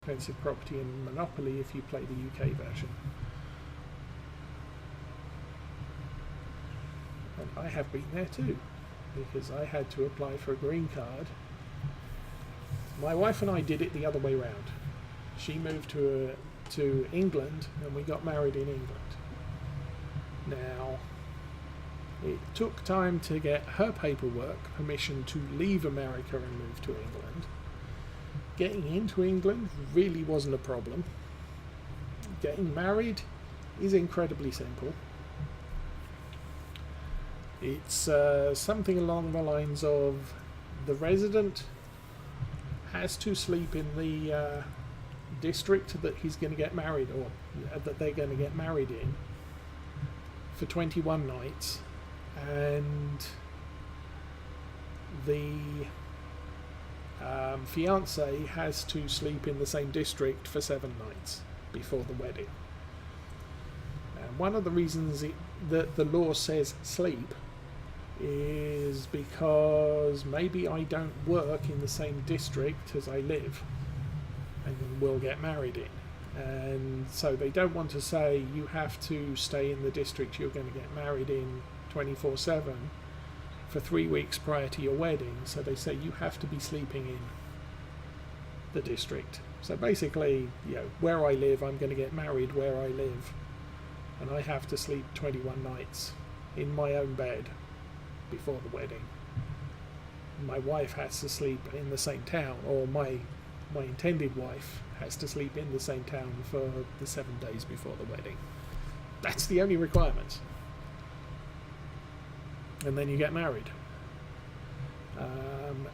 expensive property in Monopoly if you play the UK version. And I have been there too, because I had to apply for a green card. My wife and I did it the other way round. She moved to England and we got married in England. Now, it took time to get her paperwork, permission to leave America and move to England. Getting into England really wasn't a problem. Getting married is incredibly simple. It's something along the lines of the resident has to sleep in the district that he's going to get married, or that they're going to get married in, for 21 nights, and the fiance has to sleep in the same district for 7 nights before the wedding. And one of the reasons that the law says sleep is because maybe I don't work in the same district as I live and will get married in. And so they don't want to say you have to stay in the district you're going to get married in 24/7 for 3 weeks prior to your wedding. So they say you have to be sleeping in the district. So basically, where I live, I'm going to get married where I live, and I have to sleep 21 nights in my own bed before the wedding. My wife has to sleep in the same town, or my intended wife has to sleep in the same town for the 7 days before the wedding. That's the only requirement. And then you get married.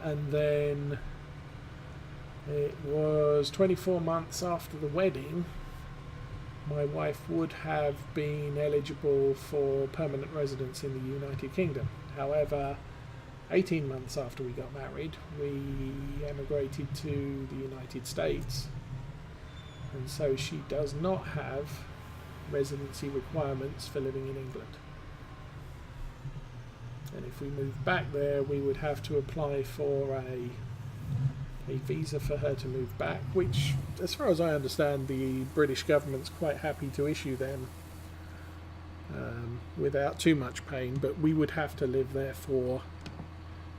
And then it was 24 months after the wedding, my wife would have been eligible for permanent residence in the United Kingdom. However, 18 months after we got married, we emigrated to the United States, and so she does not have residency requirements for living in England. And if we move back there, we would have to apply for a visa for her to move back, which, as far as I understand, the British government's quite happy to issue them without too much pain, but we would have to live there for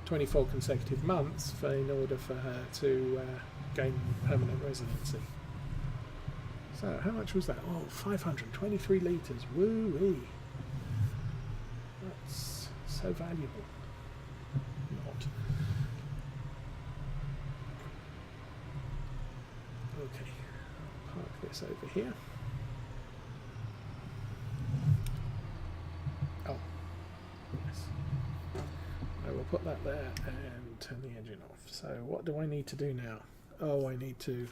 24 consecutive months in order for her to gain permanent residency. So how much was that? 523 litres. Woo-wee. That's so valuable. Not. Okay, I'll park this over here. Oh, yes. I will put that there and turn the engine off. So what do I need to do now? Oh, I need to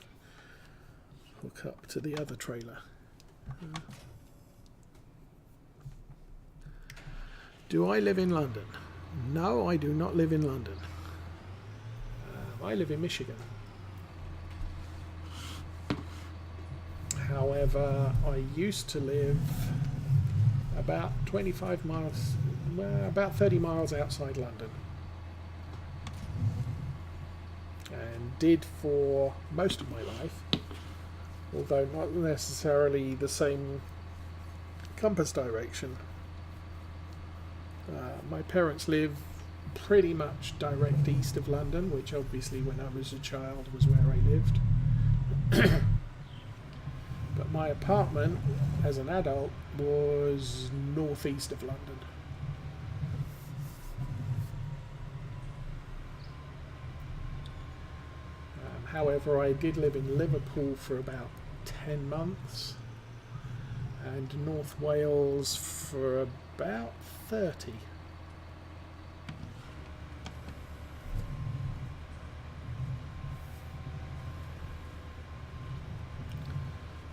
hook up to the other trailer. Do I live in London? No, I do not live in London. I live in Michigan. However, I used to live about 25 miles, about 30 miles outside London, and did for most of my life, although not necessarily the same compass direction. My parents live pretty much direct east of London, which obviously when I was a child was where I lived. But my apartment as an adult was northeast of London. However, I did live in Liverpool for about 10 months and North Wales for about 30.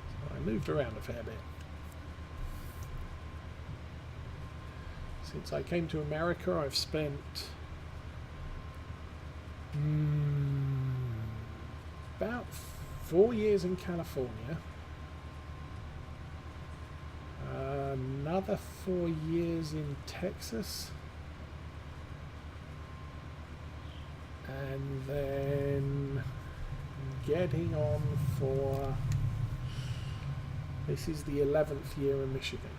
So I moved around a fair bit. Since I came to America, I've spent about 4 years in California, another 4 years in Texas, and then getting on for This is the 11th year in Michigan.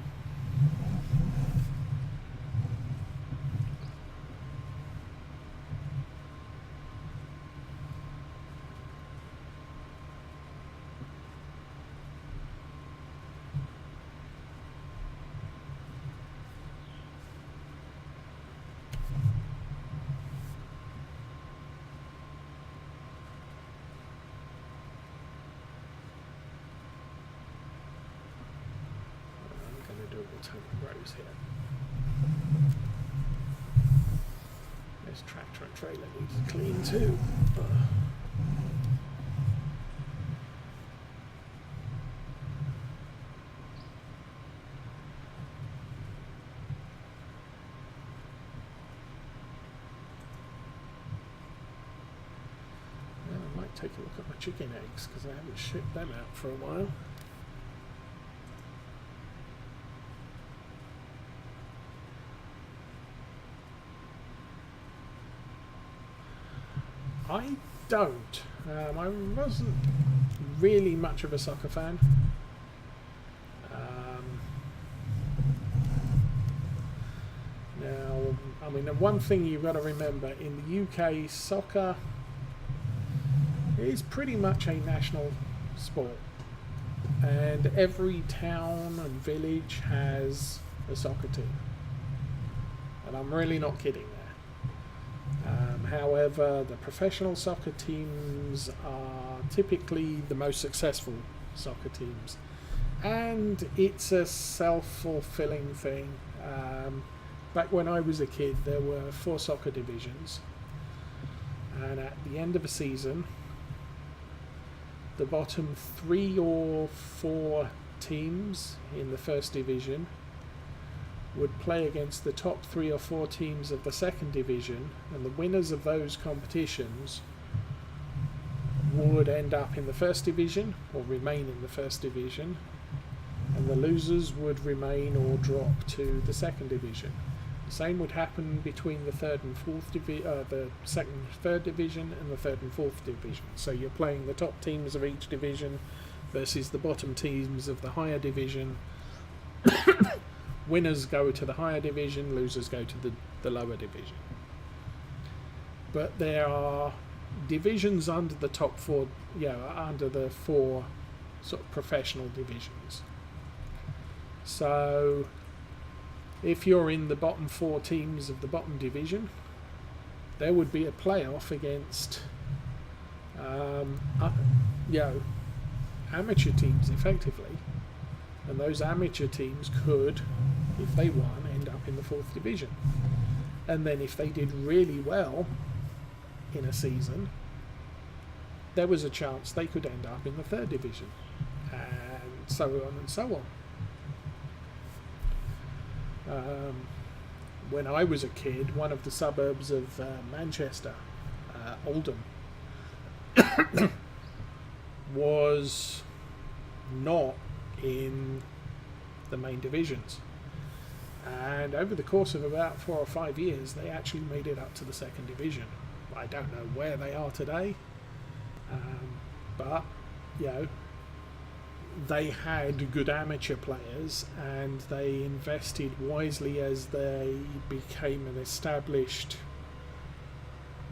Rows here. This tractor and trailer needs to clean too. I might take a look at my chicken eggs because I haven't shipped them out for a while. I don't. I wasn't really much of a soccer fan. Now, I mean, the one thing you've got to remember, in the UK, soccer is pretty much a national sport. And every town and village has a soccer team. And I'm really not kidding there. However, the professional soccer teams are typically the most successful soccer teams. And it's a self-fulfilling thing. Back when I was a kid, there were 4 soccer divisions. And at the end of a season, the bottom 3 or 4 teams in the first division would play against the top 3 or 4 teams of the second division, and the winners of those competitions would end up in the first division or remain in the first division, and the losers would remain or drop to the second division. The same would happen between the third and fourth the second and third division and the third and fourth division. So you're playing the top teams of each division versus the bottom teams of the higher division. Winners go to the higher division, losers go to the lower division. But there are divisions under the top 4, under the 4 sort of professional divisions. So if you're in the bottom 4 teams of the bottom division, there would be a playoff against amateur teams effectively. And those amateur teams could, if they won, end up in the 4th division. And then if they did really well in a season, there was a chance they could end up in the 3rd division. And so on and so on. When I was a kid, one of the suburbs of Manchester, Oldham, was not in the main divisions, and over the course of about 4 or 5 years they actually made it up to the 2nd division. I don't know where they are today, but they had good amateur players, and they invested wisely as they became an established,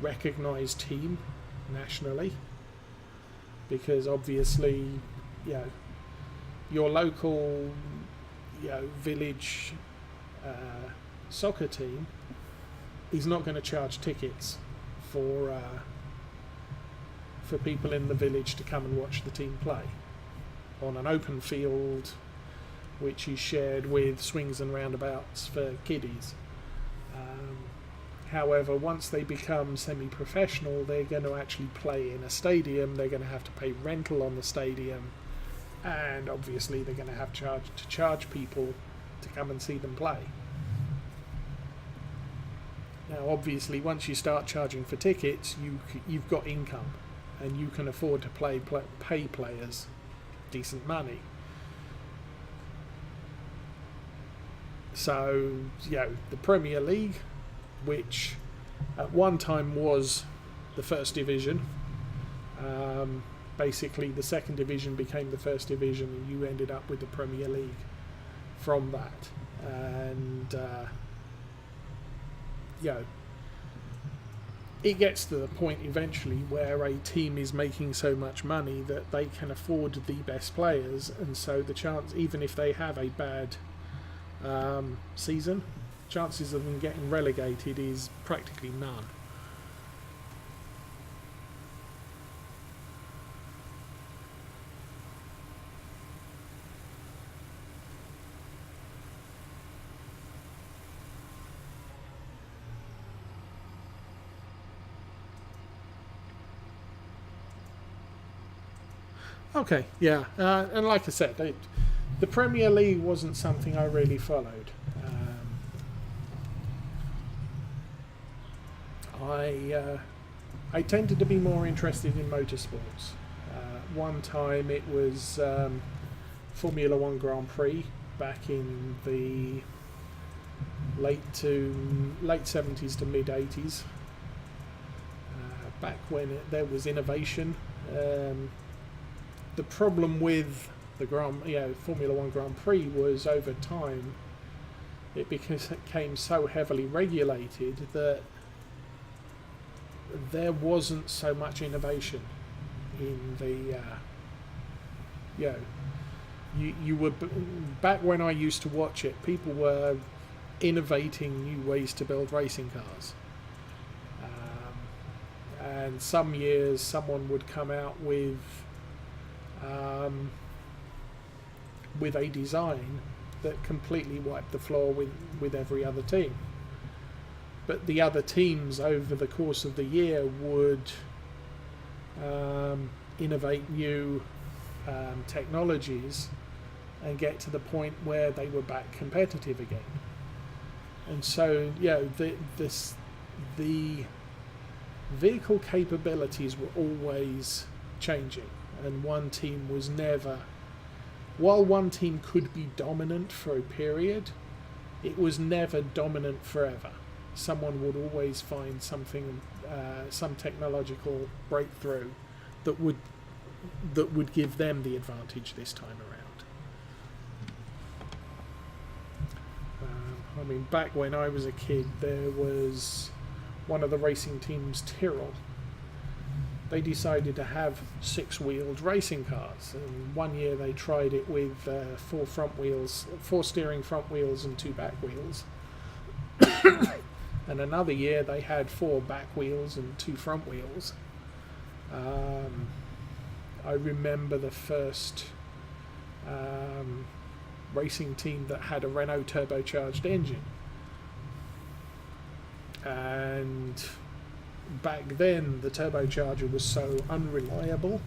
recognised team nationally, because obviously your local village soccer team is not going to charge tickets for people in the village to come and watch the team play on an open field which is shared with swings and roundabouts for kiddies. However, once they become semi-professional, they're going to actually play in a stadium. They're going to have to pay rental on the stadium, and obviously they're going to have to charge people to come and see them play. Now, obviously, once you start charging for tickets, you've got income, and you can afford to pay players decent money. So, the Premier League, which at one time was the 1st division, basically the second division became the first division, and you ended up with the Premier League from that. And it gets to the point eventually where a team is making so much money that they can afford the best players, and so the chance, even if they have a bad season, chances of them getting relegated is practically none. Okay, yeah, and like I said, the Premier League wasn't something I really followed. I tended to be more interested in motorsports. One time it was Formula One Grand Prix back in the late 70s to mid 80s. Back when there was innovation. The problem with the Formula One Grand Prix was over time it became so heavily regulated that there wasn't so much innovation in the you were back when I used to watch it, people were innovating new ways to build racing cars, and some years someone would come out with a design that completely wiped the floor with every other team. But the other teams over the course of the year would innovate new technologies and get to the point where they were back competitive again. And so, the vehicle capabilities were always changing, and one team was never... While one team could be dominant for a period, it was never dominant forever. Someone would always find something, some technological breakthrough that would give them the advantage this time around. Back when I was a kid, there was one of the racing teams, Tyrrell. They decided to have 6-wheeled racing cars, and one year they tried it with 4 steering front wheels and 2 back wheels. And another year they had 4 back wheels and 2 front wheels. I remember the first racing team that had a Renault turbocharged engine, and back then the turbocharger was so unreliable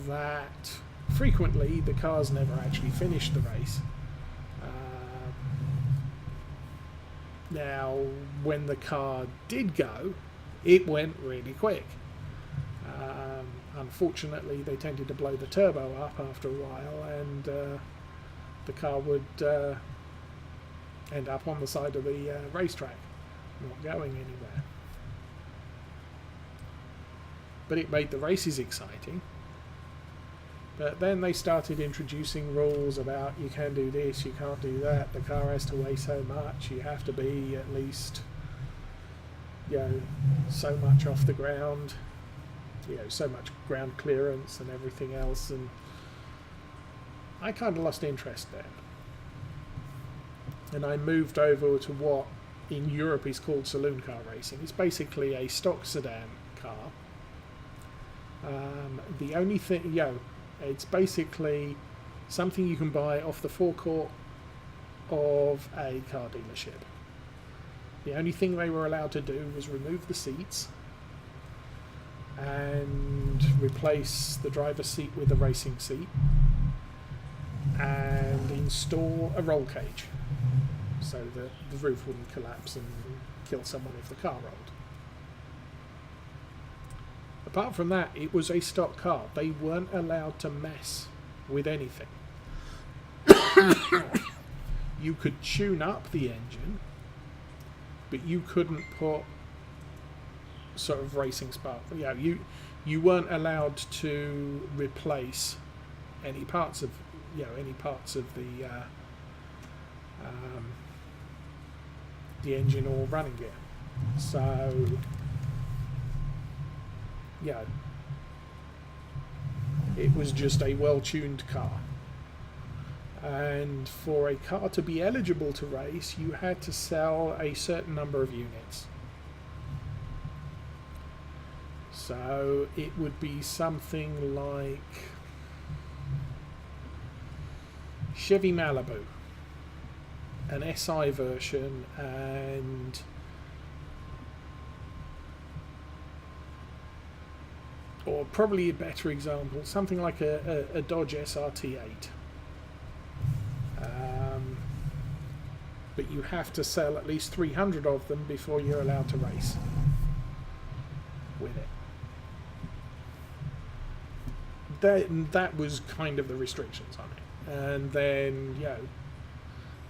that frequently the cars never actually finished the race. Now, when the car did go, it went really quick. Unfortunately, they tended to blow the turbo up after a while, and the car would end up on the side of the racetrack, not going anywhere. But it made the races exciting. But then they started introducing rules about you can do this, you can't do that, the car has to weigh so much, you have to be at least so much off the ground, so much ground clearance and everything else, and I kind of lost interest then. And I moved over to what in Europe is called saloon car racing. It's basically a stock sedan car. The only thing, it's basically something you can buy off the forecourt of a car dealership. The only thing they were allowed to do was remove the seats and replace the driver's seat with a racing seat and install a roll cage so that the roof wouldn't collapse and kill someone if the car rolled. Apart from that, it was a stock car. They weren't allowed to mess with anything. You could tune up the engine, but you couldn't put sort of racing spark. you weren't allowed to replace any parts of the engine or running gear. So it was just a well-tuned car. And for a car to be eligible to race, you had to sell a certain number of units. So it would be something like Chevy Malibu, an SI version, and or probably a better example, something like a Dodge SRT8. But you have to sell at least 300 of them before you're allowed to race with it. That was kind of the restrictions on it. And then,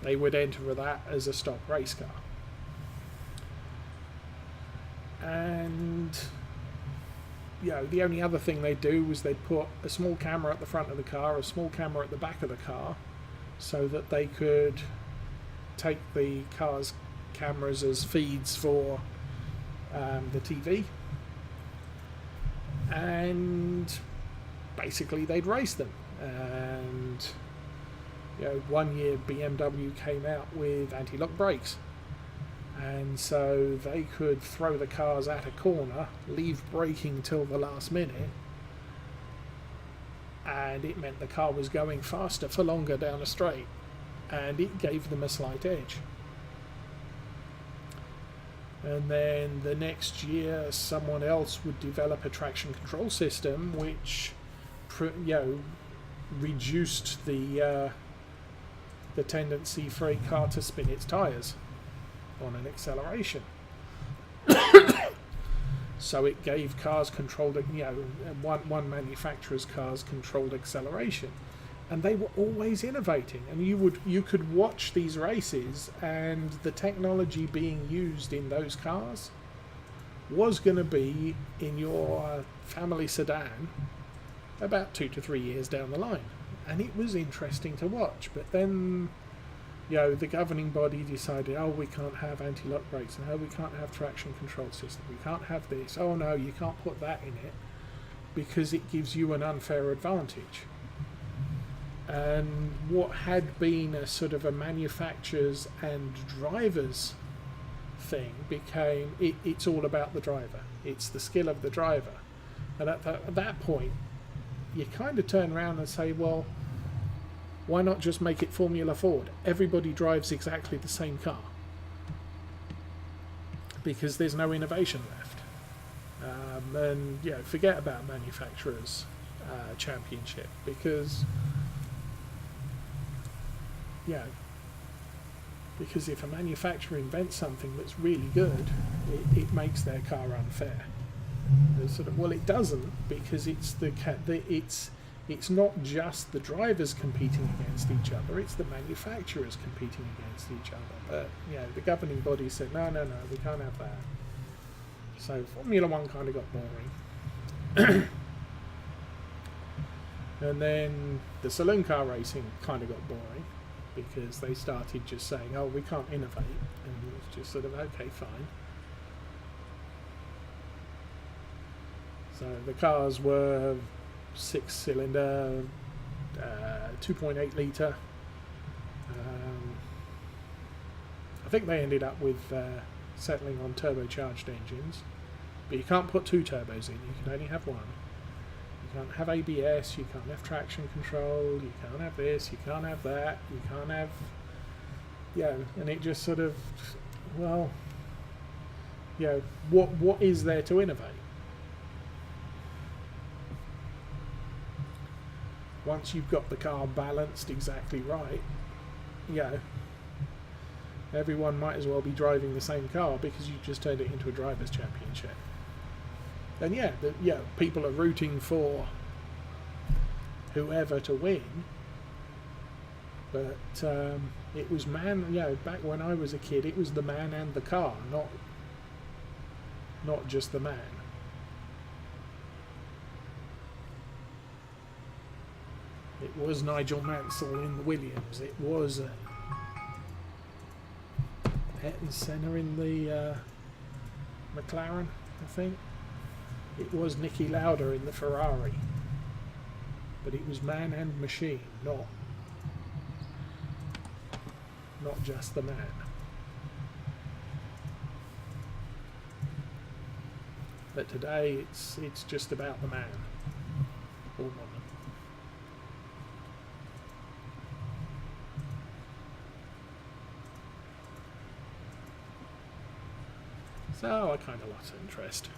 they would enter that as a stock race car. And, the only other thing they'd do was they'd put a small camera at the front of the car, a small camera at the back of the car, so that they could take the car's cameras as feeds for the TV, and basically they'd race them. And one year BMW came out with anti-lock brakes, and so they could throw the cars at a corner, leave braking till the last minute, and it meant the car was going faster for longer down a straight, and it gave them a slight edge. And then the next year someone else would develop a traction control system which reduced the tendency for a car to spin its tyres on an acceleration. So it gave cars controlled, one manufacturer's cars controlled acceleration, and they were always innovating. And you could watch these races, and the technology being used in those cars was going to be in your family sedan about 2 to 3 years down the line, and it was interesting to watch. But then the governing body decided, we can't have anti-lock brakes, and we can't have traction control system, we can't have this, no, you can't put that in it because it gives you an unfair advantage. And what had been a sort of a manufacturer's and driver's thing became, it's all about the driver, it's the skill of the driver. And at that point you kind of turn around and say, well, why not just make it Formula Ford? Everybody drives exactly the same car, because there's no innovation left. And forget about manufacturers' championship, because if a manufacturer invents something that's really good, it makes their car unfair. It doesn't, because it's not just the drivers competing against each other, it's the manufacturers competing against each other. But the governing body said, no, we can't have that. So Formula One kind of got boring. And then the saloon car racing kind of got boring, because they started just saying, we can't innovate, and it was just sort of, okay, fine. So the cars were 6-cylinder, 2.8 litre. I think they ended up with settling on turbocharged engines, but you can't put 2 turbos in, you can only have 1. You can't have ABS, you can't have traction control, you can't have this, you can't have that, you can't have... and it just sort of, what is there to innovate? Once you've got the car balanced exactly right, everyone might as well be driving the same car, because you just turned it into a driver's championship. And people are rooting for whoever to win, but it was back when I was a kid, it was the man and the car, not just the man. It was Nigel Mansell in the Williams. It was Ayrton Senna in the McLaren, I think. It was Niki Lauda in the Ferrari. But it was man and machine, not just the man. But today it's just about the man or woman. So I kind of lost interest.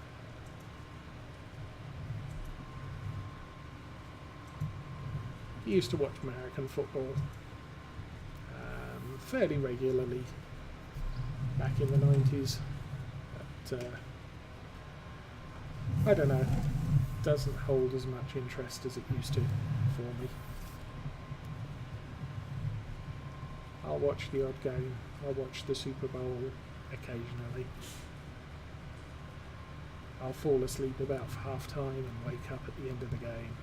I used to watch American football fairly regularly back in the 90s, but I don't know, doesn't hold as much interest as it used to for me. I'll watch the odd game, I'll watch the Super Bowl occasionally. I'll fall asleep about half time and wake up at the end of the game.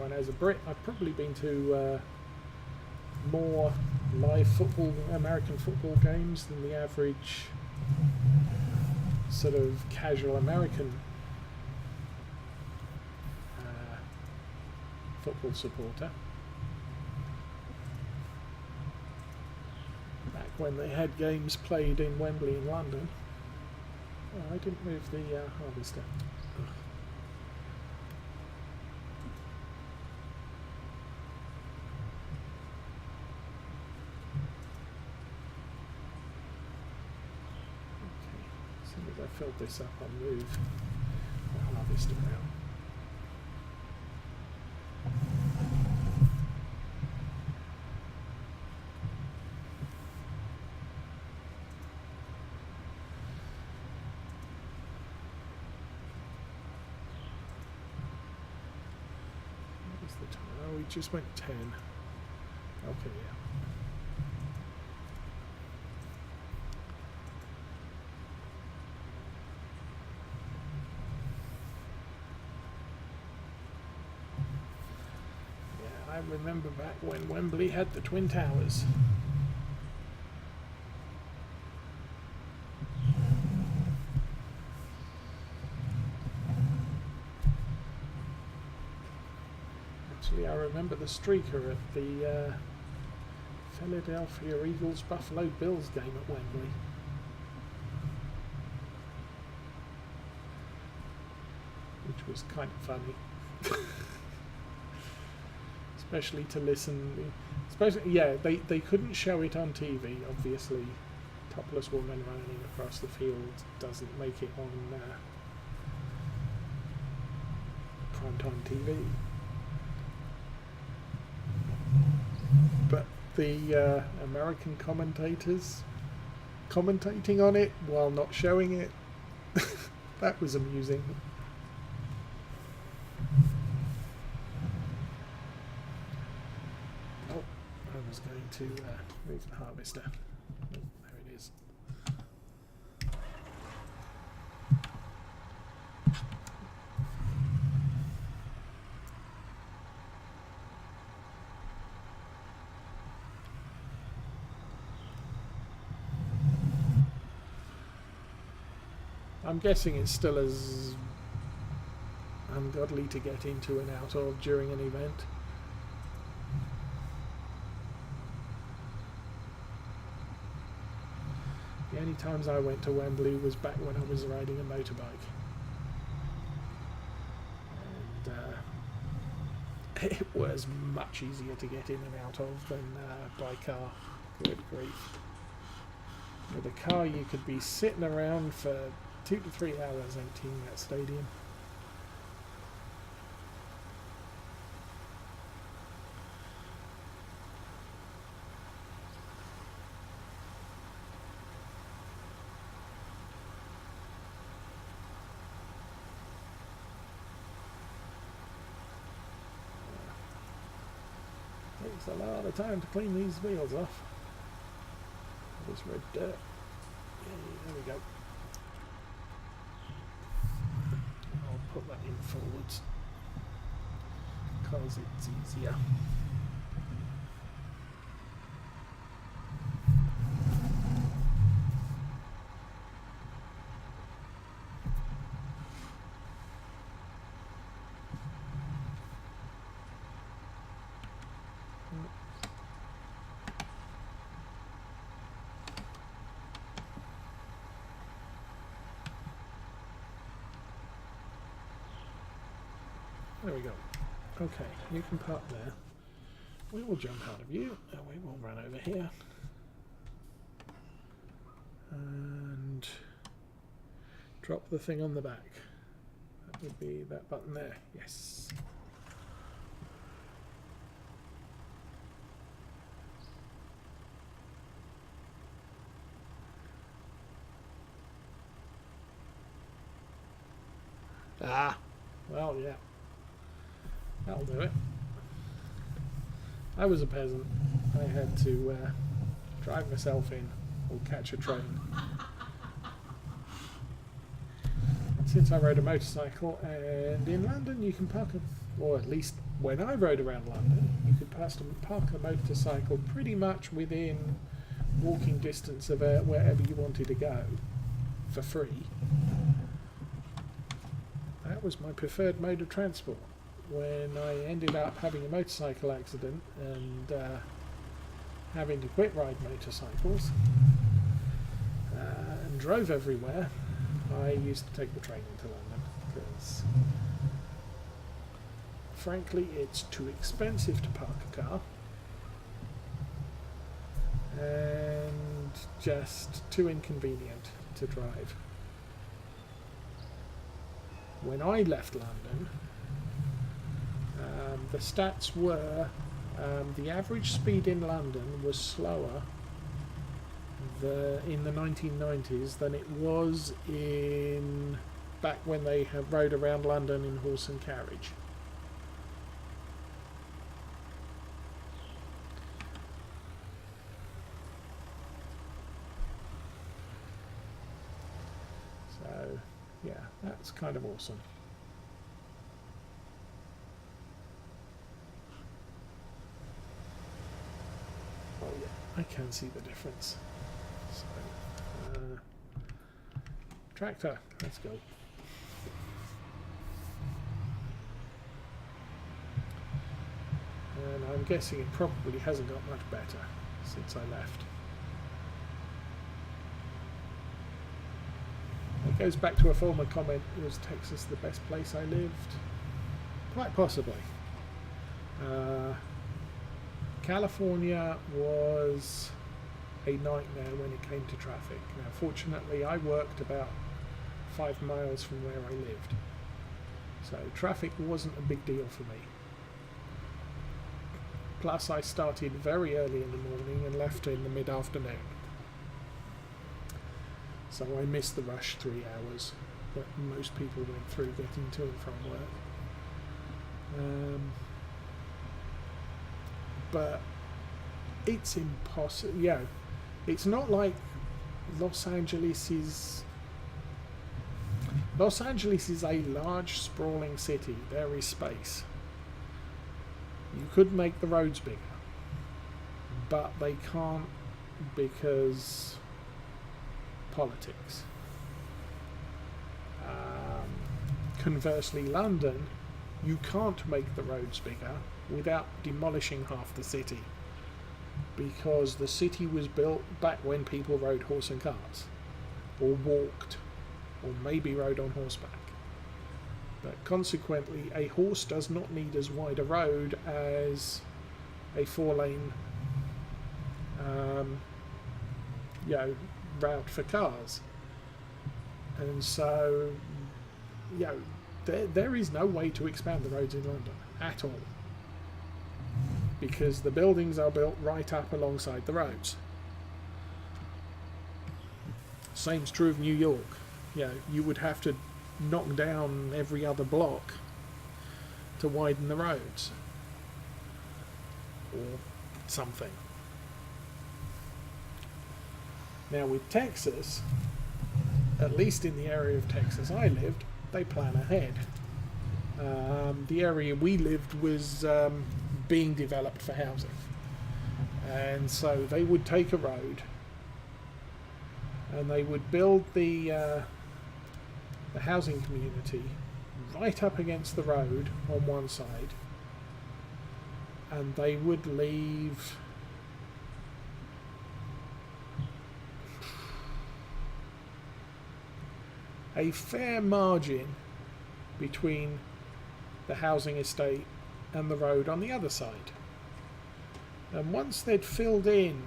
And as a Brit, I've probably been to more live football, American football games than the average sort of casual American football supporter. Back when they had games played in Wembley in London. Oh, I didn't move the harvester. Ugh. Filled this up, I'll move the harvester around. What was the time? Oh, we just went 10. Okay, yeah. I remember back when Wembley had the Twin Towers. Actually, I remember the streaker at the Philadelphia Eagles Buffalo Bills game at Wembley. Which was kind of funny. Especially to listen, yeah, they couldn't show it on TV, obviously. Topless woman running across the field doesn't make it on primetime TV. But the American commentators commentating on it while not showing it, that was amusing. I was going to move the harvester. Oh, there it is. I'm guessing it's still as ungodly to get into and out of during an event. The only times I went to Wembley was back when I was riding a motorbike. And it was much easier to get in and out of than by car. Good grief. With a car you could be sitting around for 2 to 3 hours emptying that stadium. Takes a lot of time to clean these wheels off. There's red dirt. Yeah, there we go. I'll put that in forwards because it's easier. There we go. Okay, you can park there. We will jump out of you and we will run over here. And drop the thing on the back. That would be that button there. Yes. Ah, well, yeah. That'll do it. I was a peasant. I had to drive myself in or catch a train. Since I rode a motorcycle, and in London you can park, or at least when I rode around London, you could park a motorcycle pretty much within walking distance of wherever you wanted to go for free. That was my preferred mode of transport. When I ended up having a motorcycle accident and having to quit ride motorcycles and drove everywhere, I used to take the train into London because frankly it's too expensive to park a car and just too inconvenient to drive. When I left London, the stats were the average speed in London was slower in the 1990s than it was in back when they rode around London in horse and carriage. So yeah, that's kind of awesome. Oh yeah, I can see the difference. So, tractor, let's go. And I'm guessing it probably hasn't got much better since I left. It goes back to a former comment, was Texas the best place I lived? Quite possibly. California was a nightmare when it came to traffic. Now fortunately I worked about 5 miles from where I lived, so traffic wasn't a big deal for me. Plus I started very early in the morning and left in the mid-afternoon, so I missed the rush 3 hours that most people went through getting to and from work. But it's impossible. Yeah, it's not like Los Angeles is a large sprawling city. There is space. You could make the roads bigger, but they can't because politics. Conversely, London, you can't make the roads bigger without demolishing half the city, because the city was built back when people rode horse and carts, or walked, or maybe rode on horseback. But consequently, a horse does not need as wide a road as a 4-lane route for cars. And so, there is no way to expand the roads in London at all, because the buildings are built right up alongside the roads. Same's true of New York. You would have to knock down every other block to widen the roads, or something. Now with Texas, at least in the area of Texas I lived, they plan ahead. The area we lived was being developed for housing, and so they would take a road and they would build the housing community right up against the road on one side, and they would leave a fair margin between the housing estate and the road on the other side. And once they'd filled in,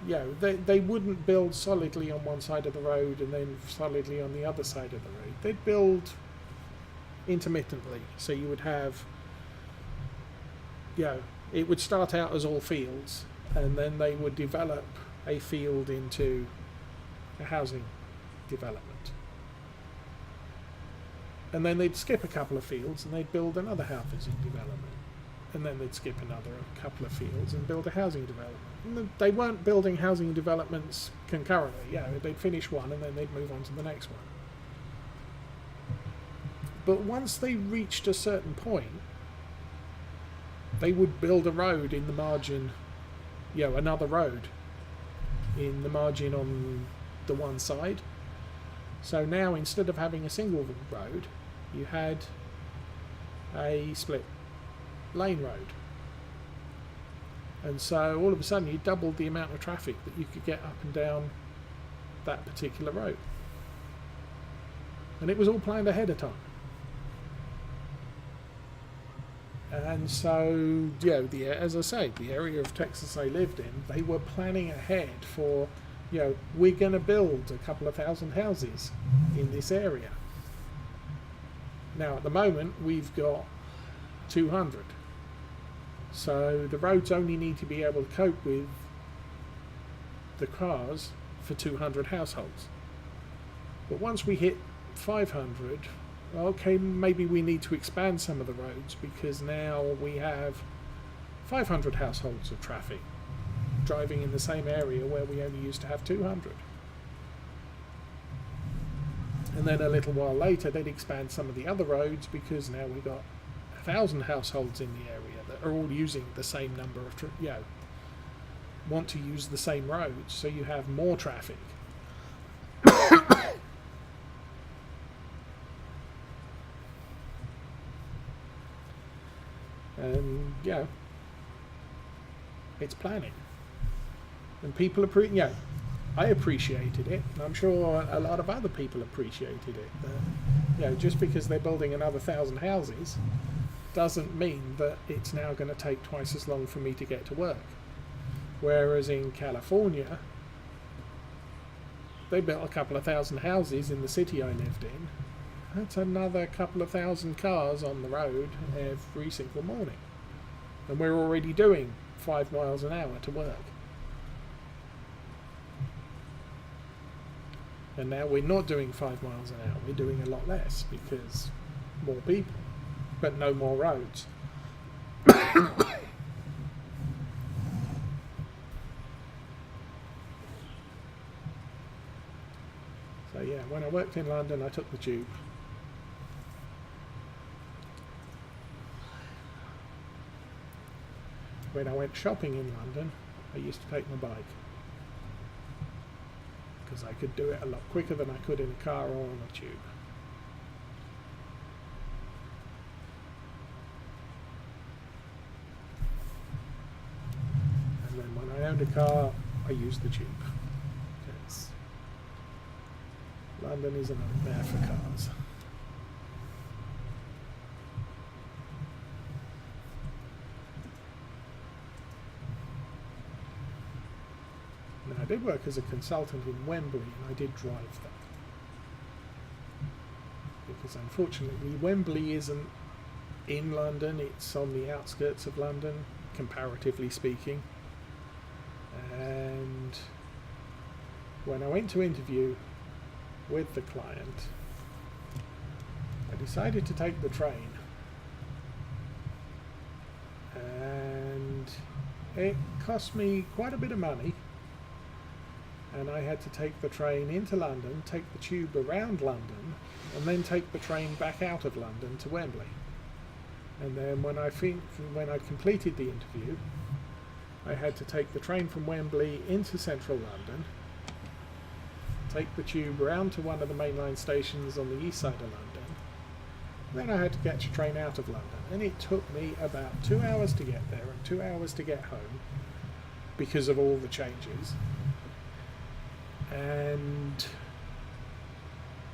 they wouldn't build solidly on one side of the road and then solidly on the other side of the road. They'd build intermittently. So you would have, it would start out as all fields, and then they would develop a field into a housing development. And then they'd skip a couple of fields and they'd build another housing development. And then they'd skip another couple of fields and build a housing development. And they weren't building housing developments concurrently. They'd finish one and then they'd move on to the next one. But once they reached a certain point, they would build a road in the margin, another road in the margin on the one side. So now, instead of having a single road, you had a split lane road. And so all of a sudden you doubled the amount of traffic that you could get up and down that particular road. And it was all planned ahead of time. And so, as I say, the area of Texas I lived in, they were planning ahead for, we're going to build a couple of thousand houses in this area. Now, at the moment, we've got 200. So the roads only need to be able to cope with the cars for 200 households. But once we hit 500, okay, maybe we need to expand some of the roads, because now we have 500 households of traffic driving in the same area where we only used to have 200. And then a little while later they'd expand some of the other roads, because now we've got 1,000 households in the area that are all using the same number of want to use the same roads, so you have more traffic. And it's planning, and people I appreciated it, and I'm sure a lot of other people appreciated it. That, just because they're building another 1,000 houses doesn't mean that it's now going to take twice as long for me to get to work. Whereas in California, they built a couple of thousand houses in the city I lived in. That's another couple of thousand cars on the road every single morning. And we're already doing 5 miles an hour to work. And now we're not doing 5 miles an hour, we're doing a lot less, because more people, but no more roads. So when I worked in London, I took the tube. When I went shopping in London, I used to take my bike, because I could do it a lot quicker than I could in a car or on a tube. And then when I owned a car, I used the tube, because London is a nightmare for cars. I did work as a consultant in Wembley, and I did drive that. Because unfortunately, Wembley isn't in London, it's on the outskirts of London, comparatively speaking. And when I went to interview with the client, I decided to take the train. And it cost me quite a bit of money. and I had to take the train into London, take the tube around London, and then take the train back out of London to Wembley. And then when I completed the interview, I had to take the train from Wembley into central London, take the tube round to one of the mainline stations on the east side of London. Then I had to catch a train out of London, and it took me about 2 hours to get there and 2 hours to get home because of all the changes. And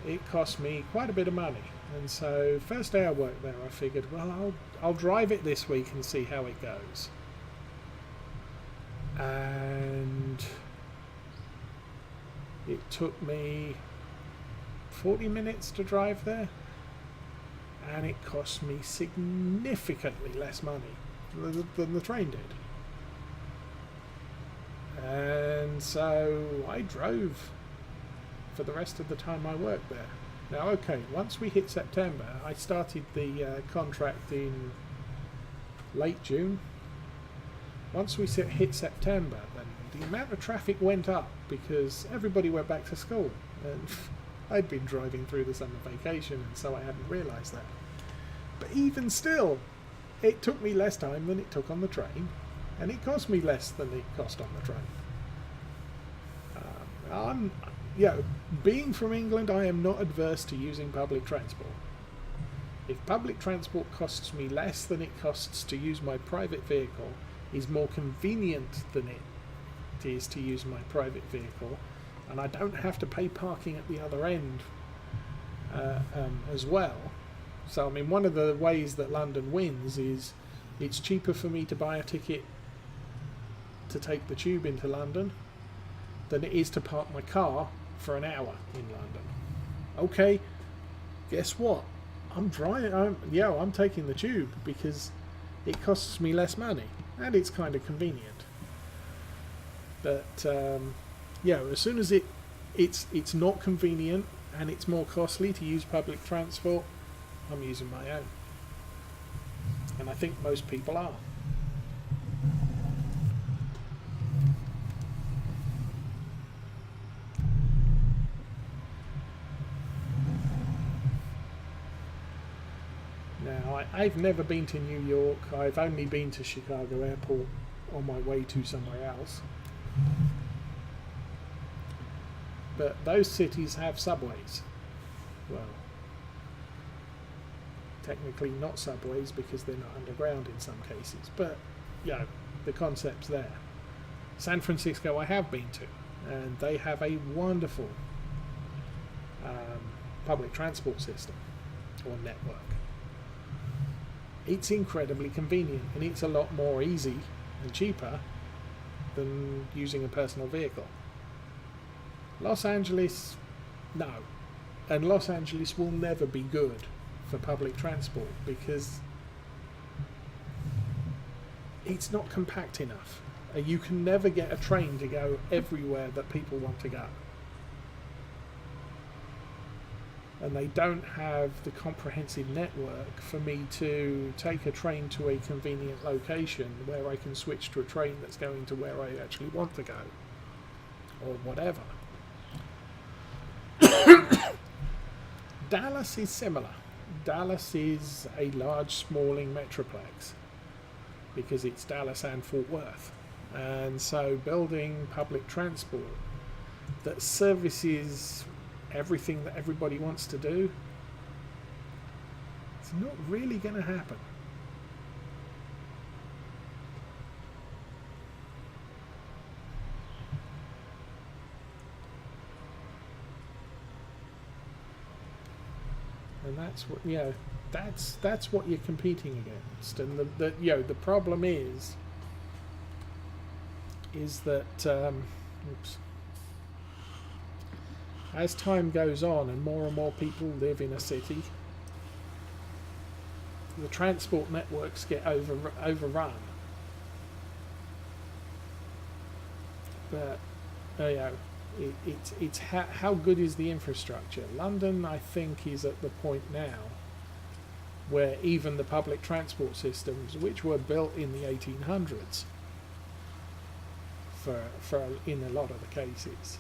it cost me quite a bit of money. And so first day I worked there, I figured, well, I'll drive it this week and see how it goes. And it took me 40 minutes to drive there, and it cost me significantly less money than the train did. And so I drove for the rest of the time I worked there. Now, okay, once we hit September, I started the contract in late June. Once we hit September, then the amount of traffic went up because everybody went back to school. And I'd been driving through the summer vacation, and so I hadn't realised that. But even still, it took me less time than it took on the train, and it cost me less than it cost on the train. Being from England, I am not adverse to using public transport. If public transport costs me less than it costs to use my private vehicle, is more convenient than it is to use my private vehicle, and I don't have to pay parking at the other end as well. So, I mean, one of the ways that London wins is it's cheaper for me to buy a ticket to take the tube into London than it is to park my car for an hour in London. Okay, guess what? I'm taking the tube because it costs me less money and it's kind of convenient. But as soon as it's not convenient and it's more costly to use public transport, I'm using my own. And I think most people are. Now, I've never been to New York. I've only been to Chicago Airport on my way to somewhere else. But those cities have subways. Well, technically not subways because they're not underground in some cases. But, the concept's there. San Francisco I have been to, and they have a wonderful public transport system or network. It's incredibly convenient, and it's a lot more easy and cheaper than using a personal vehicle. Los Angeles, no. And Los Angeles will never be good for public transport because it's not compact enough. You can never get a train to go everywhere that people want to go. And they don't have the comprehensive network for me to take a train to a convenient location where I can switch to a train that's going to where I actually want to go, or whatever. Dallas is similar. Dallas is a large, sprawling metroplex because it's Dallas and Fort Worth. And so building public transport that services everything that everybody wants to do, it's not really going to happen. And that's what that's what you're competing against. And the problem is that as time goes on and more people live in a city, the transport networks get overrun. But it's how good is the infrastructure? London, I think, is at the point now where even the public transport systems, which were built in the 1800s, for in a lot of the cases,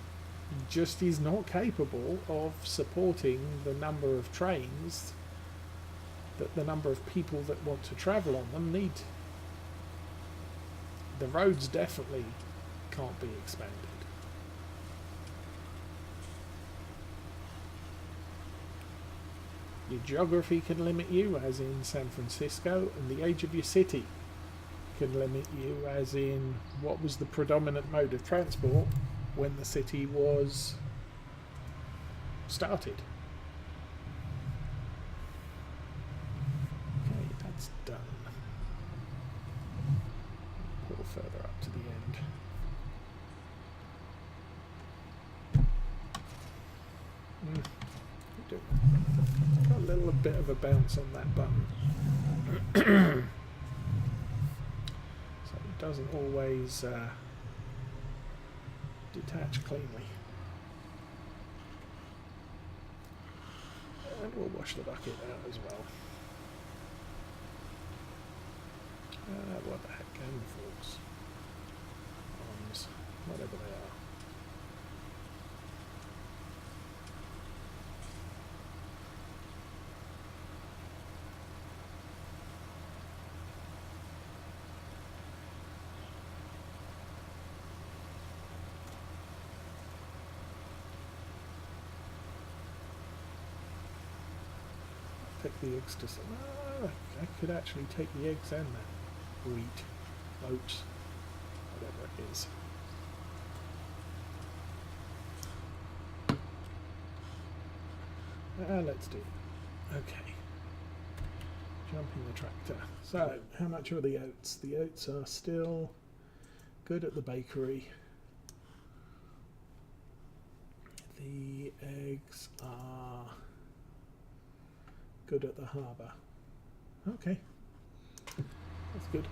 just is not capable of supporting the number of trains that the number of people that want to travel on them need. The roads definitely can't be expanded. Your geography can limit you, as in San Francisco, and the age of your city can limit you, as in what was the predominant mode of transport when the city was started. Okay, that's done. Pull further up to the end. Got a little bit of a bounce on that button. So it doesn't always detach cleanly. And we'll wash the bucket out as well. What the heck, game forks, arms, whatever they are. Take the eggs to some. I could actually take the eggs and that wheat, oats, whatever it is. Let's do it. Okay. Jump in the tractor. So, how much are the oats? The oats are still good at the bakery. The eggs are good at the harbour. Okay, that's good.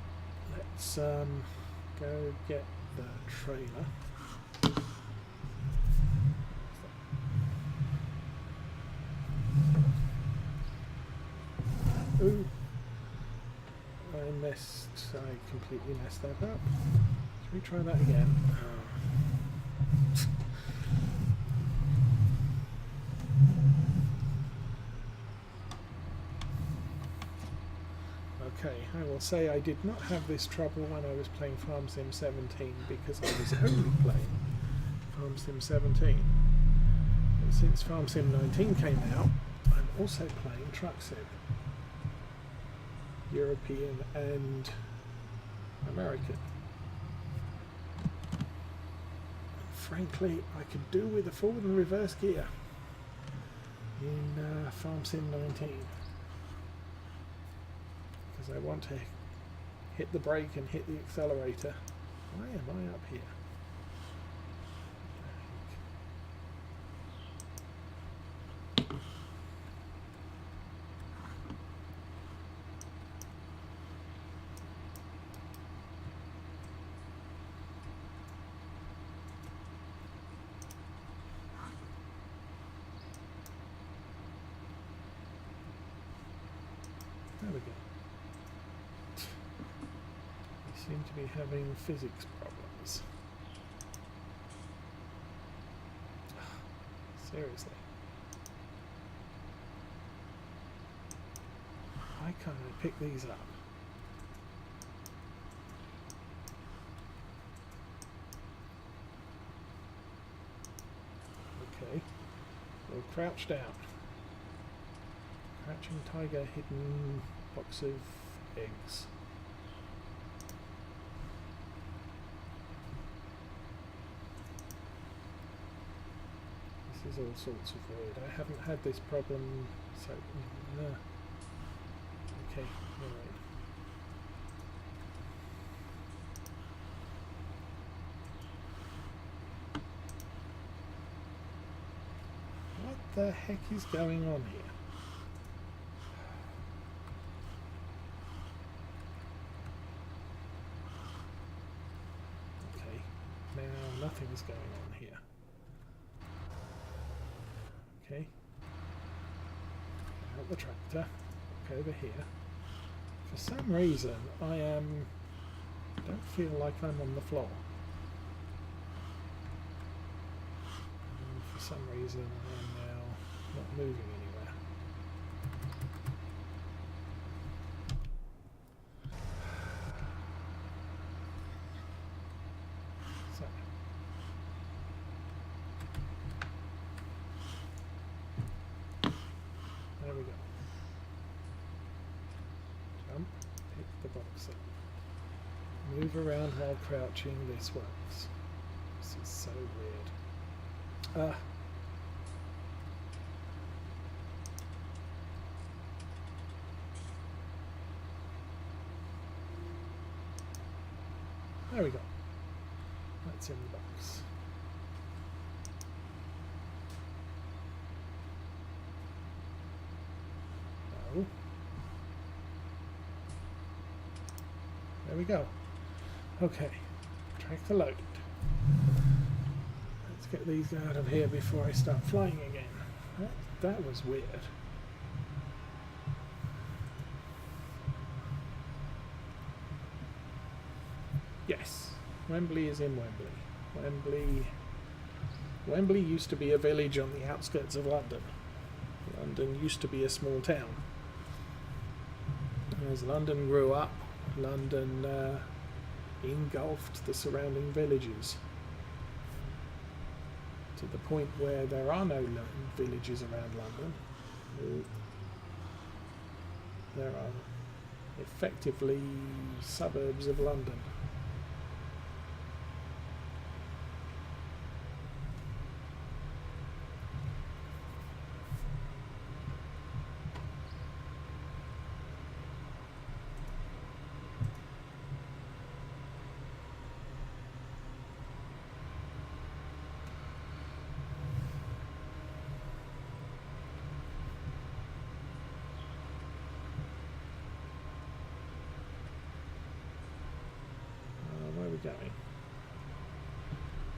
Let's go get the trailer. Ooh, I completely messed that up. Should we try that again? Okay, I will say I did not have this trouble when I was playing Farm Sim 17 because I was only playing Farm Sim 17. But since Farm Sim 19 came out, I'm also playing Truck Sim. European and American. And frankly, I could do with a forward and reverse gear in Farm Sim 19. I want to hit the brake and hit the accelerator. Why am I up here? There we go. Seem to be having physics problems. Seriously. Why can't I pick these up? Okay. We'll crouch down. Crouching tiger, hidden box of eggs. All sorts of weird. I haven't had this problem, so no. Okay, alright. What the heck is going on here? Okay, now nothing's going on here. Okay, out the tractor, back over here. For some reason, don't feel like I'm on the floor. some reason I'm now not moving anywhere. So. There we go. Jump, pick the box up. Move around while crouching, this works. This is so weird. Ah. There we go. That's in the box. No. There we go. Okay. Track the load. Let's get these out of here before I start flying again. That was weird. Yes, Wembley is in Wembley. Wembley used to be a village on the outskirts of London. London used to be a small town. As London grew up, London engulfed the surrounding villages to the point where there are no villages around London. There are effectively suburbs of London. Going.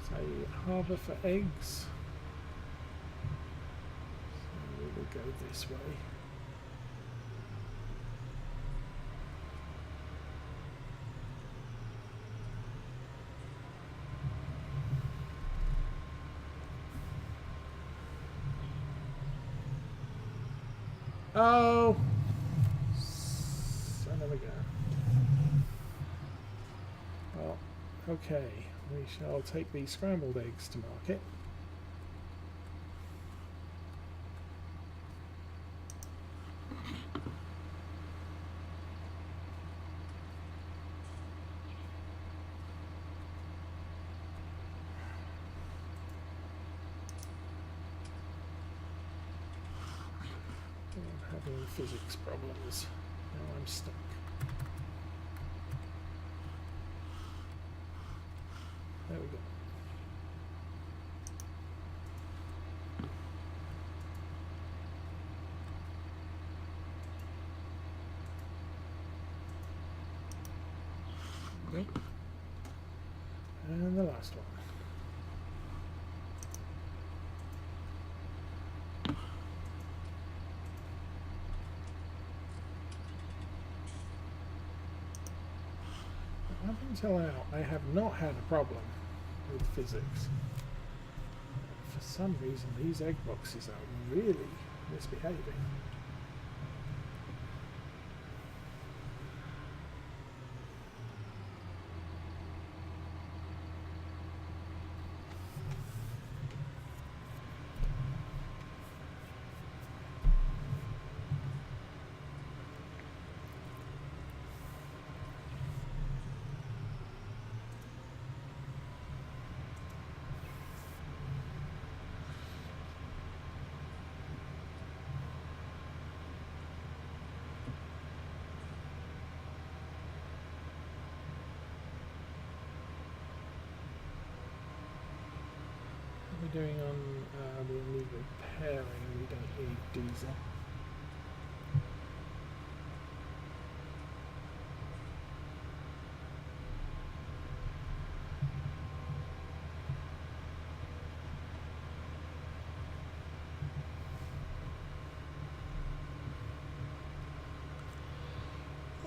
Say harbour for eggs. So we will go this way. Oh, son of a gun. Well, okay, we shall take these scrambled eggs to market. I'm having physics problems. Now I'm stuck. There we go. Okay. And the last one. Up until now, I have not had a problem with physics. For some reason, these egg boxes are really misbehaving. We're doing on we need repairing, we don't need diesel.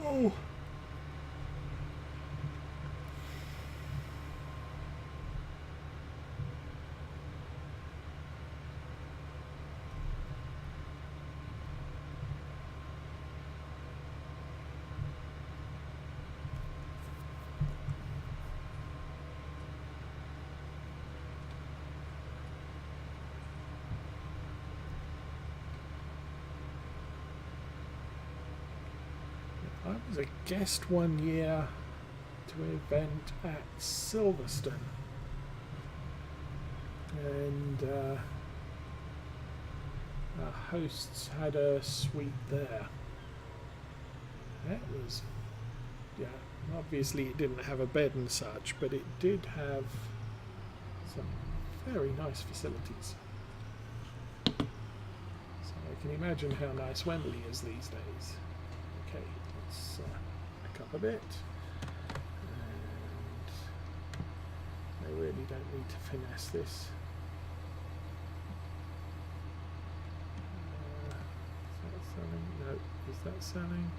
Oh. was a guest one year to an event at Silverstone, and our hosts had a suite there. That was, yeah, obviously it didn't have a bed and such, but it did have some very nice facilities. So I can imagine how nice Wembley is these days. Okay, let's back up a bit. And I really don't need to finesse this. Is that selling? No. Is that selling?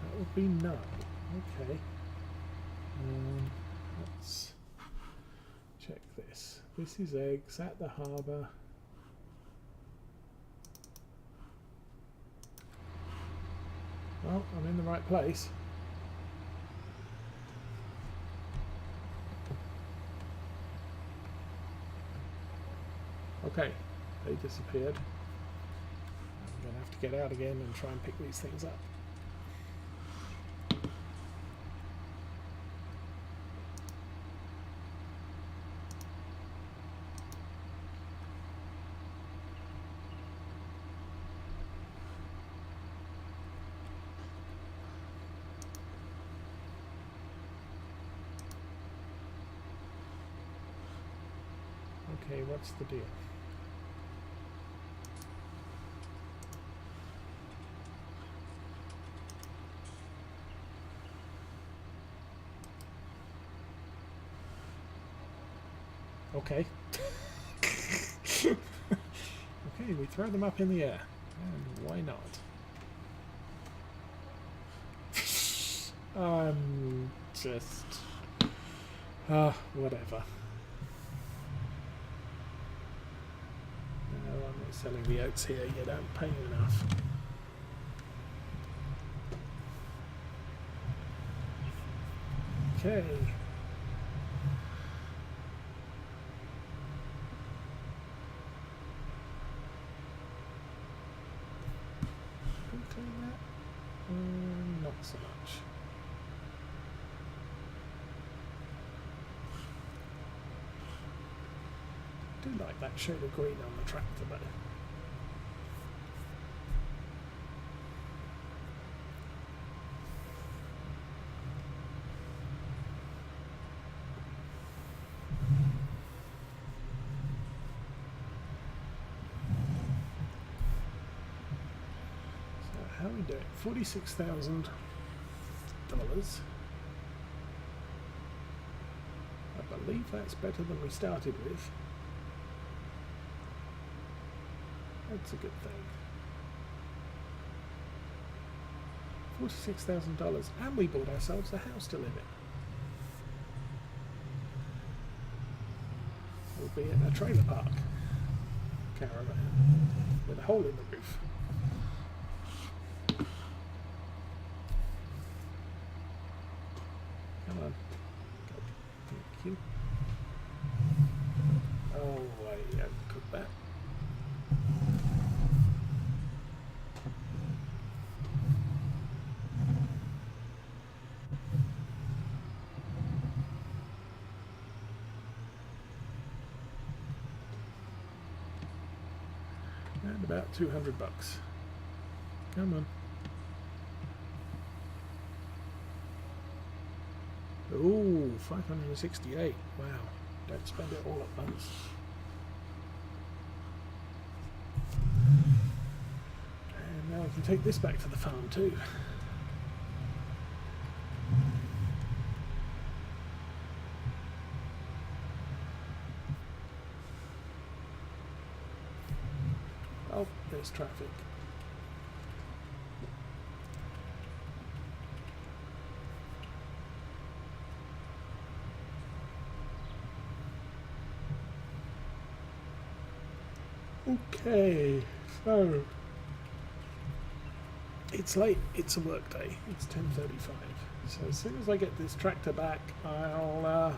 That would be no. Okay. Let's check this. This is eggs at the harbour. Well, I'm in the right place. Okay, they disappeared. I'm going to have to get out again and try and pick these things up. Okay, what's the deal? Okay. Okay, we throw them up in the air. And why not? Just... whatever. No, I'm not selling the oats here. You don't pay enough. Okay. Not so much. I do like that shade of green on the tractor though. How are we doing? $46,000. I believe that's better than we started with. That's a good thing. $46,000, and we bought ourselves a house to live in. Albeit a trailer park caravan with a hole in the roof. Come on. Go. Thank you. Oh, I overcooked that. And about $200. Come on. Ooh, 568. Wow. Don't spend it all at once. And now I can take this back to the farm too. Oh, there's traffic. Okay, so it's late. It's a work day. It's 10:35. So as soon as I get this tractor back, I'll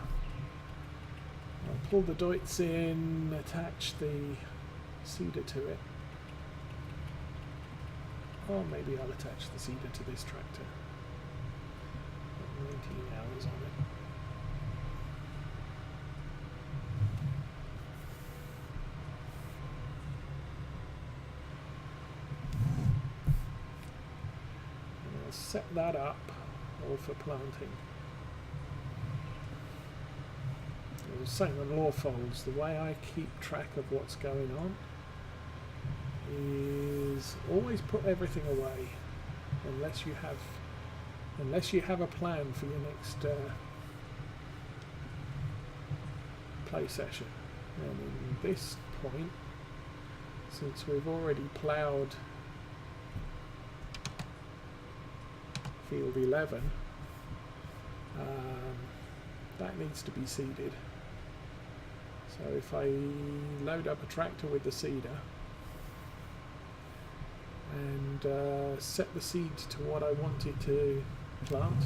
pull the doits in, attach the seeder to it. Or maybe I'll attach the seeder to this tractor. Got 19 hours on it. And I'll set that up all for planting. I was saying on law folds, the way I keep track of what's going on is always put everything away unless you have a plan for your next play session. And in this point, since we've already ploughed field 11, that needs to be seeded. So if I load up a tractor with the seeder and set the seed to what I want it to plant,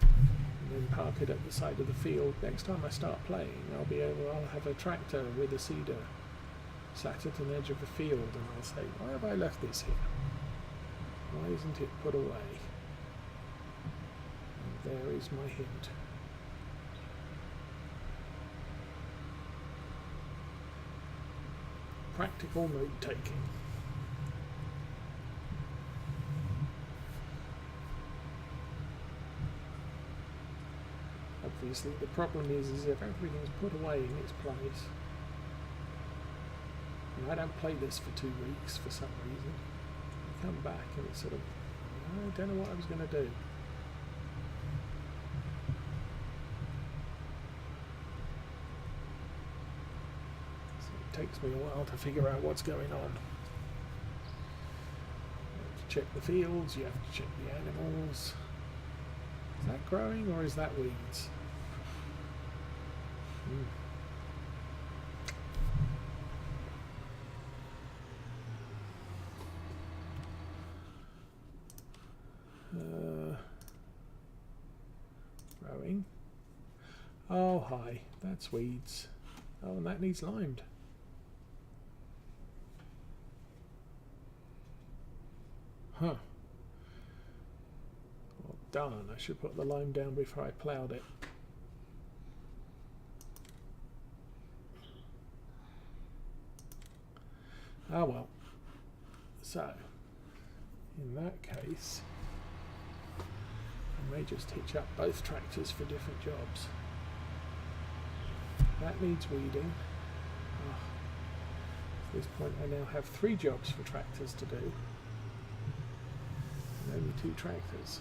and then park it at the side of the field, next time I start playing I'll have a tractor with a seeder sat at an edge of the field, and I'll say, why have I left this here? Why isn't it put away? And there is my hint. Practical note taking. Obviously the problem is if everything's put away in its place, and I don't play this for 2 weeks for some reason, I come back and it's sort of, I don't know what I was going to do. Takes me a while to figure out what's going on. You have to check the fields, you have to check the animals. Is that growing or is that weeds? Growing. Oh, hi, that's weeds. Oh, and that needs limed. Huh. Well, darn, I should put the lime down before I ploughed it. Oh well. So, in that case, I may just hitch up both tractors for different jobs. That needs weeding. Oh. At this point I now have 3 jobs for tractors to do. Only 2 tractors.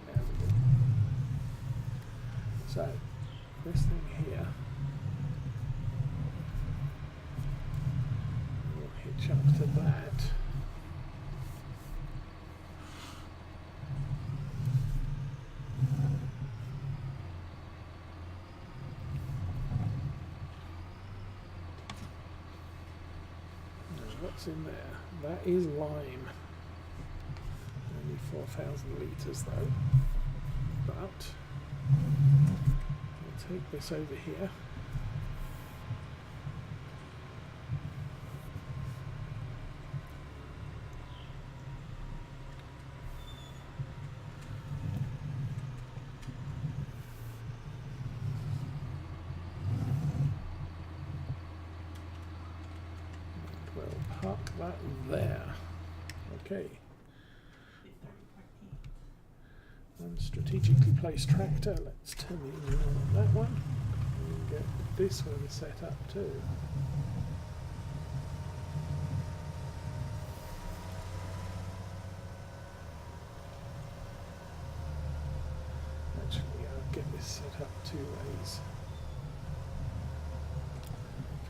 There we go. So, this thing here will hitch up to that. What's in there? That is lime. Only 4,000 litres though. But I'll take this over here. Park that there. Okay. Strategically placed tractor. Let's turn the engine on that one and get this one set up too. Actually, I'll get this set up 2 ways.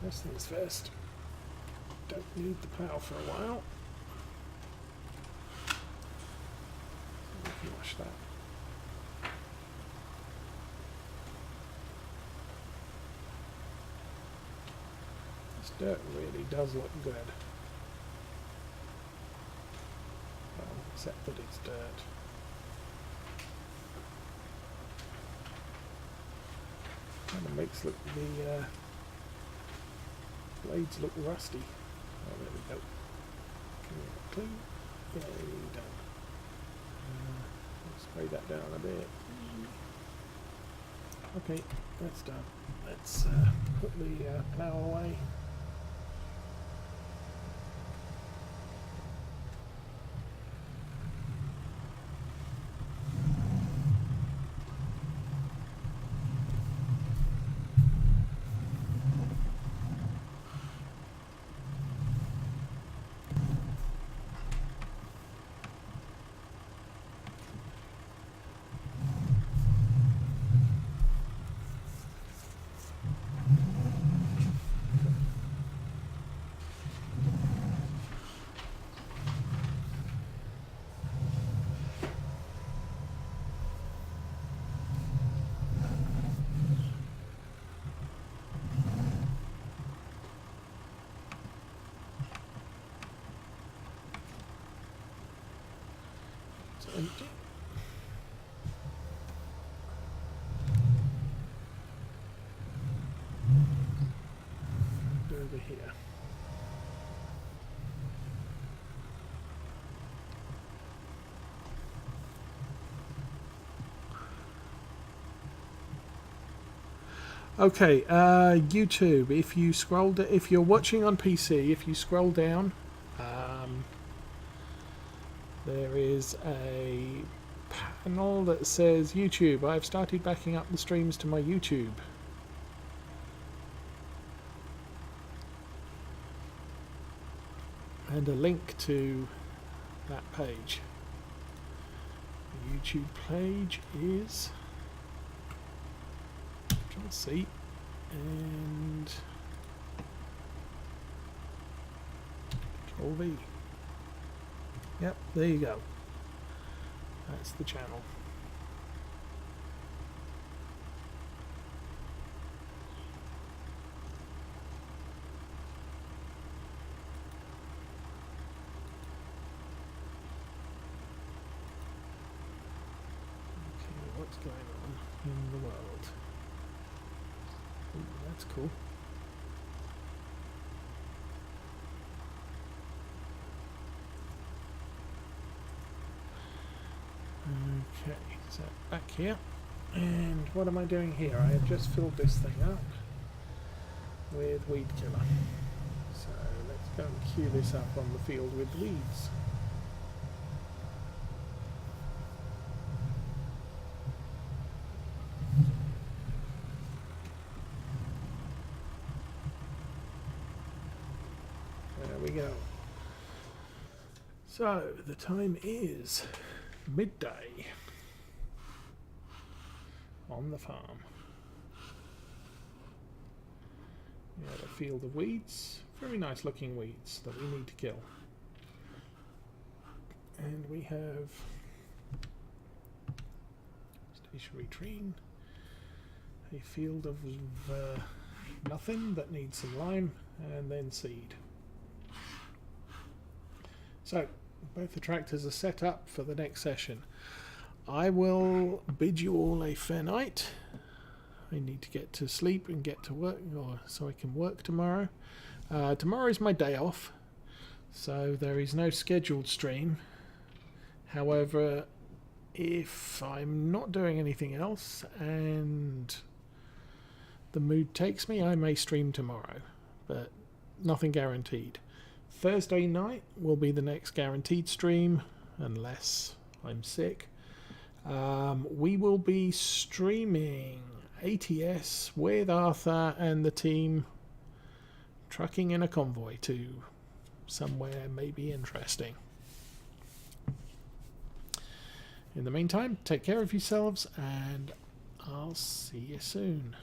First things first. Don't need the plough for a while. We can wash that. This dirt really does look good. Well, except that it's dirt. Kind of makes look the blades look rusty. Oh, there we go. Can we clean? Yeah, done. Spray that down a bit. Okay, that's done. Let's put the plough away. Empty. Over here. Okay, YouTube. If you scroll, if you're watching on PC, if you scroll down, there is a panel that says YouTube. I've started backing up the streams to my YouTube. And a link to that page. The YouTube page is Control-C and Control-V. Yep, there you go. That's the channel. Okay, what's going on in the world? Ooh, that's cool. Okay, so back here, and what am I doing here? I have just filled this thing up with weed killer. So let's go and cue this up on the field with weeds. There we go. So the time is midday on the farm. We have a field of weeds, very nice looking weeds that we need to kill. And we have stationary tree, a field of nothing that needs some lime, and then seed. So both the tractors are set up for the next session. I will bid you all a fair night. I need to get to sleep and get to work, or so I can work tomorrow. Tomorrow is my day off, so there is no scheduled stream. However, if I'm not doing anything else and the mood takes me, I may stream tomorrow, but nothing guaranteed. Thursday night will be the next guaranteed stream, unless I'm sick. We will be streaming ATS with Arthur and the team, trucking in a convoy to somewhere maybe interesting. In the meantime, take care of yourselves, and I'll see you soon.